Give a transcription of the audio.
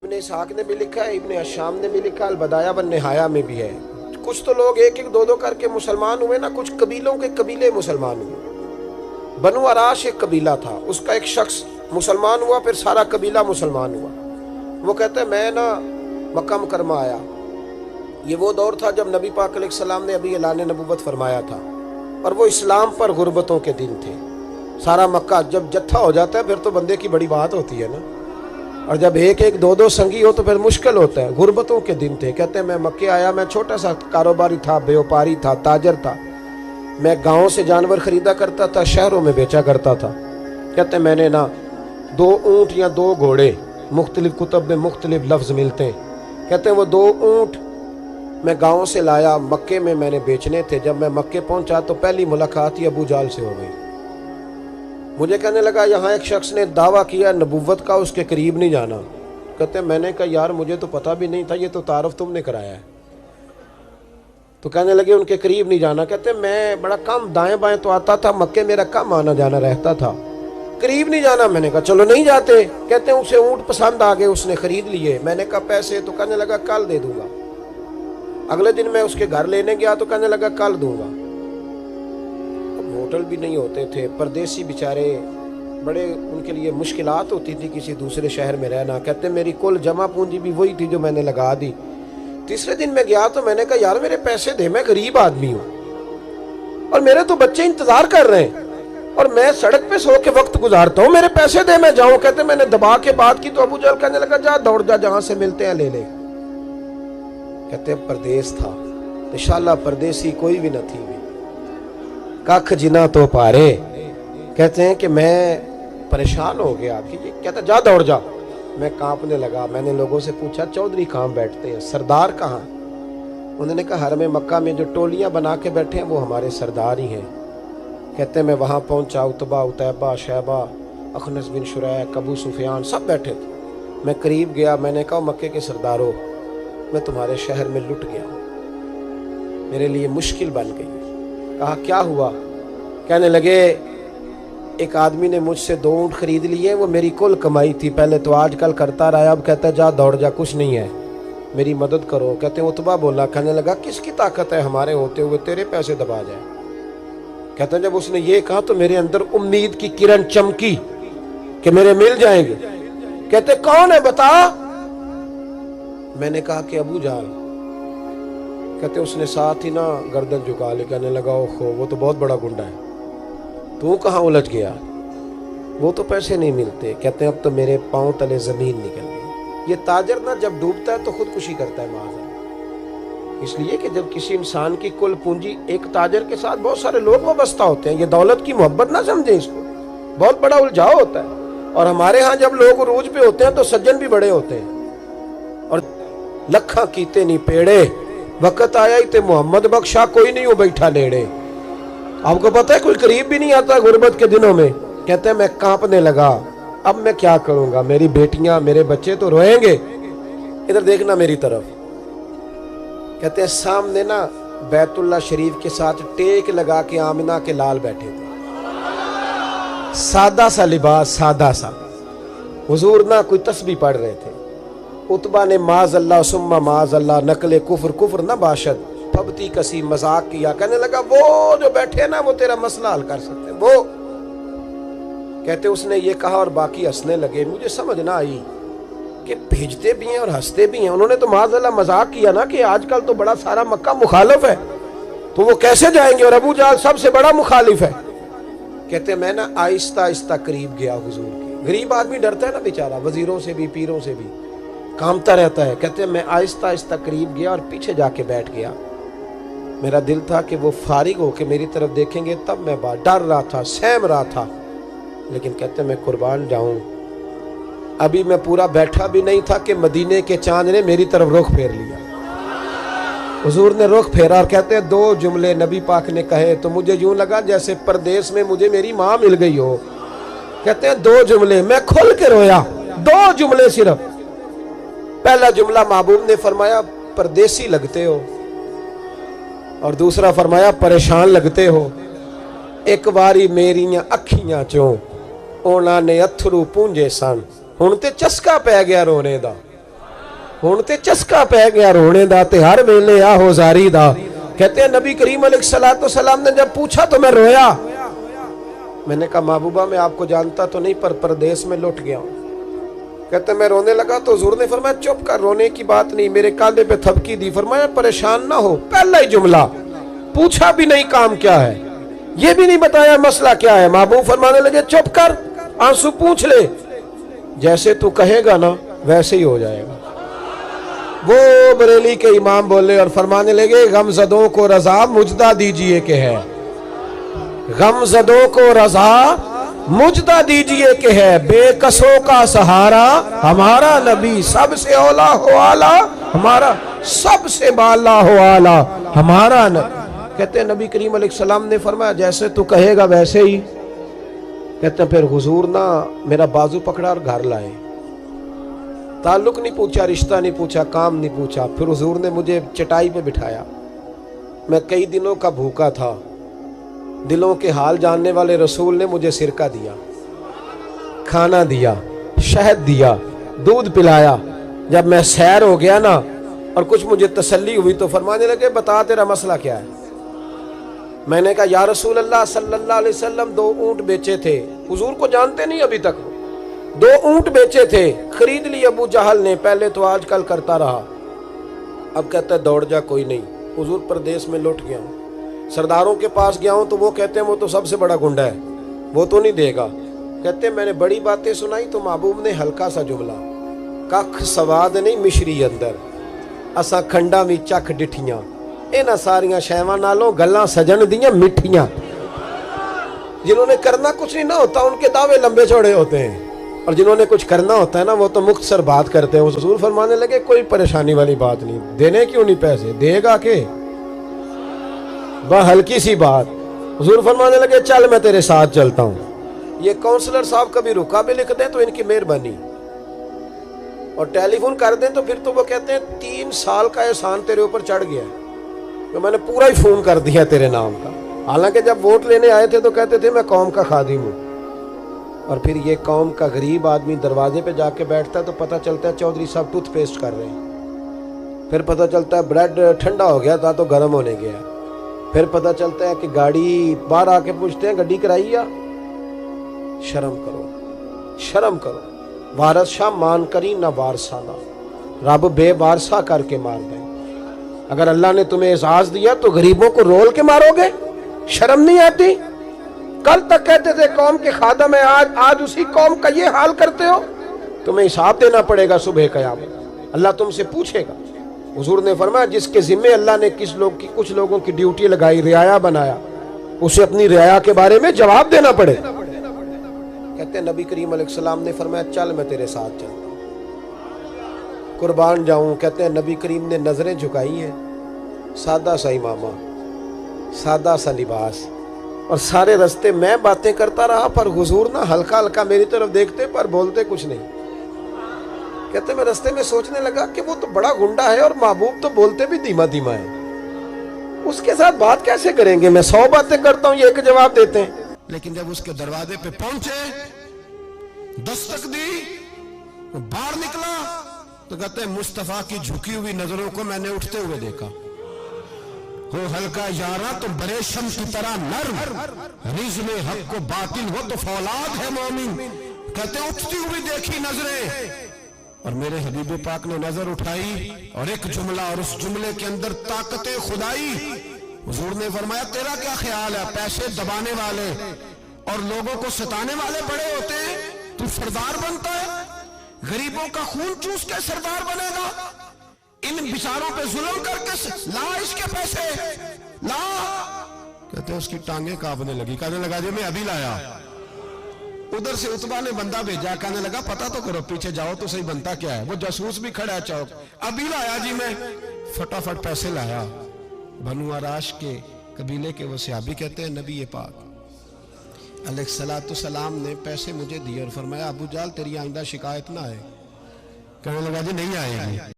ابن اسحاق نے بھی لکھا ہے، ابن اشام نے بھی لکھا، البدایہ والنہایہ میں بھی ہے۔ کچھ تو لوگ ایک ایک دو دو کر کے مسلمان ہوئے نا، کچھ قبیلوں کے قبیلے مسلمان ہوئے۔ بنو عراش ایک قبیلہ تھا، اس کا ایک شخص مسلمان ہوا، پھر سارا قبیلہ مسلمان ہوا۔ وہ کہتے ہیں میں نا مکہ مکرمہ آیا، یہ وہ دور تھا جب نبی پاک علیہ السلام نے ابھی اعلان نبوت فرمایا تھا، اور وہ اسلام پر غربتوں کے دن تھے۔ سارا مکہ جب جتھا ہو جاتا ہے پھر تو بندے کی بڑی بات ہوتی ہے نا، اور جب ایک ایک دو دو سنگی ہو تو پھر مشکل ہوتا ہے۔ غربتوں کے دن تھے۔ کہتے ہیں میں مکے آیا، میں چھوٹا سا کاروباری تھا، بیوپاری تھا، تاجر تھا، میں گاؤں سے جانور خریدا کرتا تھا، شہروں میں بیچا کرتا تھا۔ کہتے ہیں میں نے نا 2 اونٹ یا 2 گھوڑے، مختلف کتب میں مختلف لفظ ملتے ہیں، کہتے ہیں وہ 2 اونٹ میں گاؤں سے لایا، مکے میں نے بیچنے تھے۔ جب میں مکے پہنچا تو پہلی ملاقات ہی ابو جال سے ہو گئی۔ مجھے کہنے لگا یہاں ایک شخص نے دعویٰ کیا نبوت کا، اس کے قریب نہیں جانا۔ کہتے ہیں میں نے کہا یار مجھے تو پتہ بھی نہیں تھا، یہ تو تعارف تم نے کرایا ہے۔ تو کہنے لگے ان کے قریب نہیں جانا۔ کہتے ہیں میں بڑا کم دائیں بائیں تو آتا تھا، مکے میرا کم آنا جانا رہتا تھا، قریب نہیں جانا۔ میں نے کہا چلو نہیں جاتے۔ کہتے ہیں اسے اونٹ پسند آ گئے، اس نے خرید لیے۔ میں نے کہا پیسے؟ تو کہنے لگا کل دے دوں گا۔ اگلے دن میں اس کے گھر لینے گیا تو کہنے لگا کل دوں گا۔ ہوٹل بھی نہیں ہوتے تھے، پردیسی بیچارے، بڑے ان کے لیے مشکلات ہوتی تھی کسی دوسرے شہر میں رہنا۔ کہتے میری کل جمع پونجی بھی وہی تھی جو میں نے لگا دی۔ تیسرے دن میں گیا تو میں نے کہا یار میرے پیسے دے، میں غریب آدمی ہوں اور میرے تو بچے انتظار کر رہے ہیں اور میں سڑک پہ سو کے وقت گزارتا ہوں، میرے پیسے دے میں جاؤں۔ کہتے میں نے دبا کے بات کی تو ابو جہل کہنے لگا جا دوڑ جا، جہاں سے ملتے ہیں لے لے۔ کہتے ہیں پردیس تھا، انشاءاللہ پردیسی کوئی بھی نہ تھی بھی، ککھ جنا تو پارے۔ کہتے ہیں کہ میں پریشان ہو گیا کہ یہ کہتا جا دوڑ جا۔ میں کانپنے لگا۔ میں نے لوگوں سے پوچھا چودھری کہاں بیٹھتے ہیں، سردار کہاں؟ انہوں نے کہا حرم مکہ میں جو ٹولیاں بنا کے بیٹھے ہیں وہ ہمارے سردار ہی ہیں۔ کہتے ہیں میں وہاں پہنچا، عتبہ، عتیبہ، شیبہ، اخنس بن شریح، ابو سفیان سب بیٹھے تھے۔ میں قریب گیا، میں نے کہا مکے کے سرداروں میں تمہارے شہر میں لٹ گیا ہوں، میرے لیے مشکل بن گئی۔ کہا کیا ہوا؟ کہنے لگے ایک آدمی نے مجھ سے 2 اونٹ خرید لیے، وہ میری کل کمائی تھی، پہلے تو آج کل کرتا رہا، اب کہتا ہے جا دوڑ جا، کچھ نہیں ہے، میری مدد کرو۔ کہتے ہیں عتبہ بولا، کہنے لگا کس کی طاقت ہے ہمارے ہوتے ہوئے تیرے پیسے دبا جائے؟ کہتے ہیں جب اس نے یہ کہا تو میرے اندر امید کی کرن چمکی کہ میرے مل جائیں گے۔ کہتے کون ہے بتا؟ میں نے کہا کہ ابو جہل۔ کہتے اس نے ساتھ ہی نا گردن جھکا لی، کہنے لگا اوہو وہ تو بہت بڑا گنڈا ہے، تو کہاں الجھ گیا؟ وہ تو پیسے نہیں ملتے۔ کہتے ہیں اب تو میرے پاؤں تلے زمین نکل گئی۔ یہ تاجر نا جب ڈوبتا ہے تو خودکشی کرتا ہے معاذ اللہ، اس لیے کہ جب کسی انسان کی کل پونجی، ایک تاجر کے ساتھ بہت سارے لوگ وابستہ ہوتے ہیں، یہ دولت کی محبت نہ سمجھیں، اس کو بہت بڑا الجھاؤ ہوتا ہے۔ اور ہمارے ہاں جب لوگ عروج پہ ہوتے ہیں تو سجن بھی بڑے ہوتے ہیں، اور لکھاں کیتے نہیں پیڑے، وقت آیا ہی تے محمد بخشا کوئی نہیں ہو بیٹھا لیڑے۔ آپ کو پتہ ہے کوئی قریب بھی نہیں آتا غربت کے دنوں میں۔ کہتے ہیں میں کانپنے لگا، اب میں کیا کروں گا، میری بیٹیاں میرے بچے تو روئیں گے۔ ادھر دیکھنا میری طرف۔ کہتے ہیں سامنے نا بیت اللہ شریف کے ساتھ ٹیک لگا کے آمنہ کے لال بیٹھے تھے، سادہ سا لباس، سادہ سا۔ حضور نہ کوئی تسبیح پڑھ رہے تھے۔ عتبہ نے معاذ اللہ ثم معاذ اللہ نقل کفر، کفر نہ باشد، پھبتی کسی مذاق کیا۔ کہنے لگا وہ جو بیٹھے نا وہ تیرا مسئلہ حل کر سکتے ہیں، وہ۔ کہتے اس نے یہ کہا اور باقی ہنسنے لگے۔ مجھے سمجھ نہ آئی کہ بھیجتے بھی ہیں اور ہنستے بھی ہیں۔ انہوں نے تو معاذ اللہ مذاق کیا نا کہ آج کل تو بڑا سارا مکہ مخالف ہے، تو وہ کیسے جائیں گے، اور ابو جہل سب سے بڑا مخالف ہے۔ کہتے میں نا آہستہ آہستہ قریب گیا حضور کے۔ غریب آدمی ڈرتا ہے نا بیچارہ، وزیروں سے بھی پیروں سے بھی کامتا رہتا ہے۔ کہتے میں آہستہ آہستہ قریب گیا اور پیچھے جا کے بیٹھ گیا۔ میرا دل تھا کہ وہ فارغ ہو کے میری طرف دیکھیں گے، تب میں ڈر رہا تھا، سہم رہا تھا، لیکن کہتے میں قربان جاؤں ابھی میں پورا بیٹھا بھی نہیں تھا کہ مدینے کے چاند نے میری طرف رخ پھیر لیا۔ حضور نے رخ پھیرا اور کہتے ہیں 2 جملے نبی پاک نے کہے تو مجھے یوں لگا جیسے پردیس میں مجھے میری ماں مل گئی ہو۔ کہتے ہیں 2 جملے، میں کھل کے رویا، 2 جملے صرف۔ پہلا جملہ محبوب نے فرمایا پردیسی لگتے ہو، اور دوسرا فرمایا پریشان لگتے ہو۔ ایک باری میریاں اکھیاں چوں اونا نے اتھرو پونجے سن، ہن تے چسکا پہ گیا رونے دا۔ ہن تے چسکا پہ گیا رونے دا تے ہر ویلے آ ہو زاری دا. کہتے ہیں نبی کریم علیہ السلام نے جب پوچھا تو میں رویا. میں نے کہا محبوبہ میں آپ کو جانتا تو نہیں پر پردیس میں لٹ گیا ہوں. کہتے ہیں میں رونے لگا تو حضور نے فرمایا چپ کر, رونے کی بات نہیں. میرے کاندھے پہ تھپکی دی, فرمایا پریشان نہ ہو. پہلا ہی جملہ, پوچھا بھی نہیں کام کیا ہے, یہ بھی نہیں بتایا مسئلہ کیا ہے. محبوب فرمانے لگے چپ کر, آنسو پوچھ لے, جیسے تو کہے گا نا ویسے ہی ہو جائے گا. وہ بریلی کے امام بولے اور فرمانے لگے غم زدوں کو رضا مجدہ دیجئے کہ ہے, غم زدوں کو رضا مجدہ دیجئے کہ ہے, بے کسوں کا سہارا ہمارا نبی, سب سے اولا ہو آلہ ہمارا, سب سے بالا ہو آلہ ہمارا نبی. کہتے ہیں نبی کریم علیہ السلام نے فرمایا جیسے تو کہے گا ویسے ہی. کہتے ہیں پھر حضور نا میرا بازو پکڑا اور گھر لائے. تعلق نہیں پوچھا, رشتہ نہیں پوچھا, کام نہیں پوچھا. پھر حضور نے مجھے چٹائی پہ بٹھایا. میں کئی دنوں کا بھوکا تھا. دلوں کے حال جاننے والے رسول نے مجھے سرکہ دیا, کھانا دیا, شہد دیا, دودھ پلایا. جب میں سیر ہو گیا نا اور کچھ مجھے تسلی ہوئی تو فرمانے لگے بتا تیرا مسئلہ کیا ہے. میں نے کہا یا رسول اللہ صلی اللہ علیہ وسلم 2 اونٹ بیچے تھے. حضور کو جانتے نہیں ابھی تک. 2 اونٹ بیچے تھے, خرید لی ابو جہل نے. پہلے تو آج کل کرتا رہا, اب کہتا ہے دوڑ جا کوئی نہیں. حضور پردیس میں لٹ گیا ہوں, سرداروں کے پاس گیا ہوں تو وہ کہتے ہیں وہ تو سب سے بڑا گنڈا ہے, وہ تو نہیں دے گا. کہتے ہیں میں نے بڑی باتیں سنائی تو محبوب نے ہلکا سا جملہ, کخ سواد نہیں مشری اندر, اساں کھنڈا میں چکھ ڈٹھیاں, اینا ساریاں شیواں نالوں گلاں سجن دیاں مٹھیاں. جنہوں نے کرنا کچھ نہیں نہ ہوتا ان کے دعوے لمبے چوڑے ہوتے ہیں, اور جنہوں نے کچھ کرنا ہوتا ہے نا وہ تو مختصر بات کرتے ہیں. حضور فرمانے لگے کوئی پریشانی والی بات نہیں, دینے کیوں نہیں پیسے, دے گا کہ بس ہلکی سی بات. حضور فرمانے لگے چل میں تیرے ساتھ چلتا ہوں. یہ کونسلر صاحب کبھی رکا بھی لکھ دیں تو ان کی مہربانی, اور ٹیلی فون کر دیں تو پھر تو وہ کہتے ہیں 3 سال کا احسان تیرے اوپر چڑھ گیا ہے, تو میں نے پورا ہی فون کر دیا تیرے نام کا. حالانکہ جب ووٹ لینے آئے تھے تو کہتے تھے میں قوم کا خادم ہوں, اور پھر یہ قوم کا غریب آدمی دروازے پہ جا کے بیٹھتا ہے تو پتہ چلتا ہے چودھری صاحب ٹوتھ پیسٹ کر رہے ہیں. پھر پتہ چلتا ہے بریڈ ٹھنڈا ہو گیا تھا تو گرم ہونے گیا. پھر پتہ چلتا ہے کہ گاڑی باہر آ کے پوچھتے ہیں گڈی کرائی یا. شرم کرو, شرم کرو. وارث شاہ مان کری نہ وارثانہ, رب بے وارثہ کر کے مار دیں. اگر اللہ نے تمہیں اعزاز دیا تو غریبوں کو رول کے مارو گے, شرم نہیں آتی؟ کل تک کہتے تھے قوم کے خادم ہیں, آج اسی قوم کا یہ حال کرتے ہو. تمہیں حساب دینا پڑے گا صبح قیامت, اللہ تم سے پوچھے گا. حضور نے فرمایا جس کے ذمے اللہ نے کچھ لوگوں کی ڈیوٹی لگائی, رعایا بنایا, اسے اپنی رعایا کے بارے میں جواب دینا پڑے. کہتے ہیں نبی کریم علیہ السلام نے فرمایا چل میں تیرے ساتھ چلتا ہوں, قربان جاؤں. کہتے ہیں نبی کریم نے نظریں جھکائی ہیں, سادہ سا امامہ, سادہ سا لباس, اور سارے رستے میں باتیں کرتا رہا, پر حضور نہ ہلکا ہلکا میری طرف دیکھتے پر بولتے کچھ نہیں. کہتے میں رستے میں سوچنے لگا کہ وہ تو بڑا گنڈا ہے اور محبوب تو بولتے بھی دھیما دھیما ہے, اس کے ساتھ بات کیسے کریں گے؟ میں 100 باتیں کرتا ہوں, یہ ایک جواب دیتے ہیں. لیکن جب اس کے دروازے پہ پہنچے, دستک دی, باہر نکلا تو کہتے ہیں مصطفیٰ کی جھکی ہوئی نظروں کو میں نے اٹھتے ہوئے دیکھا. ہو ہلکا یارا تو برے شمس کی طرح نرم, رزم حق کو باطل ہو تو فولاد ہے مومن. کہتے ہیں اٹھتی ہوئی دیکھی نظریں, اور میرے حبیب پاک نے نظر اٹھائی اور ایک جملہ, اور اس جملے کے اندر طاقت خدائی. حضور نے فرمایا تیرا کیا خیال ہے, پیسے دبانے والے اور لوگوں کو ستانے والے بڑے ہوتے ہیں, تو سردار بنتا ہے, غریبوں کا خون چوس کے سردار بنے گا, ان بیچاروں پہ ظلم کر کے لا اس کے پیسے لا. کہتے ہیں اس کی ٹانگیں کانپنے لگی, کہنے لگا جی میں ابھی لایا. ادھر سے عتبہ نے بندہ بھیجا, کہنے لگا پتہ تو کرو, پیچھے جاؤ تو صحیح بنتا کیا ہے. وہ جاسوس بھی کھڑا ہے چوک, ابھی لایا جی میں. فٹافٹ پیسے لایا. بنو عراش کے قبیلے کے وہ صحابی کہتے ہیں نبی پاک علیہ السلام نے پیسے مجھے دیے اور فرمایا ابو جال تیری آئندہ شکایت نہ آئے. کہنے لگا جی نہیں آئے گی.